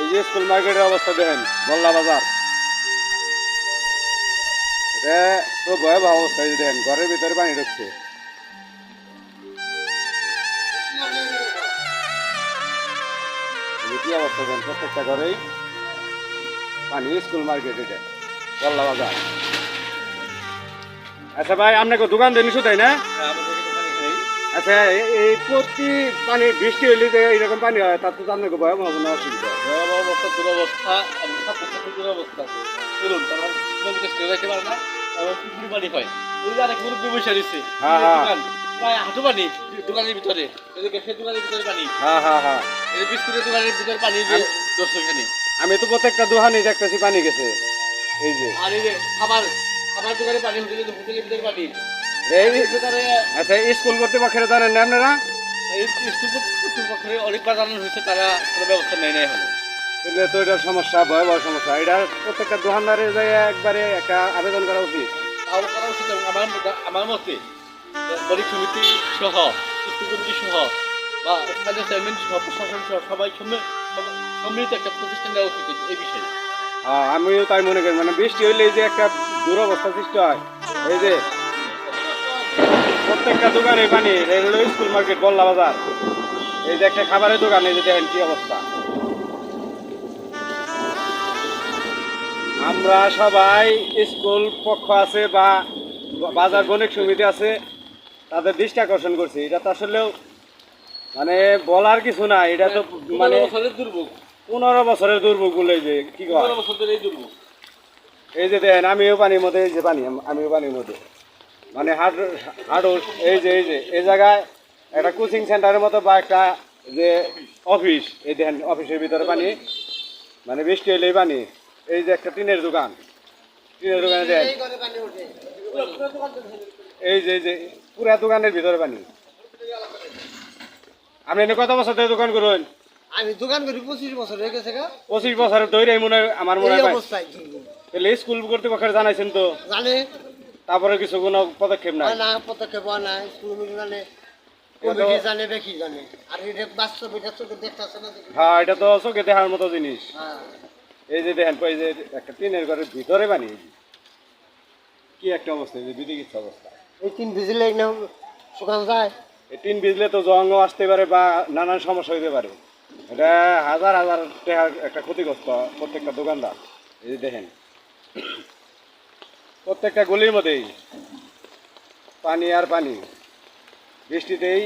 এই যে স্কুল মার্কেটের অবস্থা দেখেন, মোল্লা বাজার। এটা তো ভয়াবহ অবস্থা। এই যে দেখেন, ঘরের ভিতরে পানি ঢুকছে। কি অবস্থা দেখেন, প্রত্যেকটা ঘরেই পানি। স্কুল মার্কেট এটা মোল্লা বাজার। আচ্ছা ভাই, আপনাকে দোকান দেন নিশু তাই না? আচ্ছা, এই প্রতি পানি বৃষ্টি হইলে যে এইরকম পানি হয়, তার তো আপনাকে ভয়াবহ না অসুবিধা? ভয়াবহ অবস্থা, দুরবস্থা, দুরবস্থা। চলুন, তারা নদীতে স্টে রাখতে পারে না এবং পুকুরি পানি হয়। ওই যে আরেক মুরব্বী বসে রয়েছে, দোকান প্রায় হাঁটু পানি দোকানের ভিতরে, গ্যাসের দোকানের ভিতরে পানি, এই বিস্কুটের দোকানের ভিতরে পানি যে দর্শক এখানে। আমি তো প্রত্যেকটা দোকানে দেখতেছি পানি গেছে। এই যে আর এই যে খাবার খাবার দোকানে পানি, হোটেলের ভিতরে পানি। আচ্ছা, স্কুল কর্তৃপক্ষের জানেন না আপনারা? স্কুল কর্তৃপক্ষের অনেকবার জানানো হয়েছে, তারা কোনো ব্যবস্থা নেয় নাই হলো। তাহলে তো এটার সমস্যা, ভয়াবহ সমস্যা। এটা প্রত্যেকটা দোকানদারে যাই একবারে একটা আবেদন করা উচিত। তাহলে করা উচিত আমার মতে গরিব সমিতি সহ, স্কুল কমিটি সহ বা স্থানীয় চেয়ারম্যান সহ, প্রশাসন সহ সবাই সম্মিলিত একটা প্রতিষ্ঠান দেওয়া উচিত এই বিষয়ে। আমিও তাই মনে করি। মানে বৃষ্টি হইলে যে একটা দুরবস্থা সৃষ্টি হয়। এই যে প্রত্যেকটা দোকানে পানি, হলো স্কুল মার্কেট মোল্লা বাজার। এই যে একটা খাবারের দোকান, এই যে দেখেন কি অবস্থা। আমরা সবাই স্কুল পক্ষ আছে বা বাজার বণিক সমিতি আছে, তাদের দৃষ্টি আকর্ষণ করছি। এটা তো আসলেও মানে বলার কিছু না। এটা তো মানে 15 বছরের দুর্ভোগ বলে যে কি কয়। এই যে দেখেন, আমিও পানির মধ্যে, এই যে পানি, আমিও পানির মধ্যে। মানে হাঁটু। এই জায়গায় একটা কোচিং সেন্টারের মতো বা একটা যে অফিস, এই দেখেন অফিসের ভিতরে পানি। মানে বৃষ্টি হইলেই পানি। এই যে একটা টিনের দোকান, টিনের দোকানে দেখেন, এই যে পুরা দোকানের ভিতরে পানি। আপনি এনে কত বছর ধরে দোকান করুন? আমি দোকান করি 25 বছর হয়ে গেছে। 25 বছরের ধরে আমার মনে হয়। তাহলে স্কুল কর্তৃপক্ষের জানাইছেন তো? জানে। তারপরে কিছু কোনো পদক্ষেপ নাই? না, পদক্ষেপ না। স্কুল জানে, কমিটি জানে, বেশি জানে। আর এটা বাস্তব, এটা চোখে দেখতেছে না। হ্যাঁ, এটা তো চোখে দেখার মতো জিনিস। এই যে দেখেন, এই যে একটা টিনের ঘরের ভিতরে পানি। কি একটা অবস্থা, এই যে বিদিকিচ্ছ অবস্থা। এই তিন ভিজলে না শুকানো যায়। এই টিন ভিজলে তো জং আসতে পারে বা নানান সমস্যা হইতে পারে। এটা হাজার হাজার টাকার একটা ক্ষতিগ্রস্ত প্রত্যেকটা দোকানদার। এই যে দেখেন, প্রত্যেকটা গলির মধ্যেই পানি আর পানি। বৃষ্টিতেই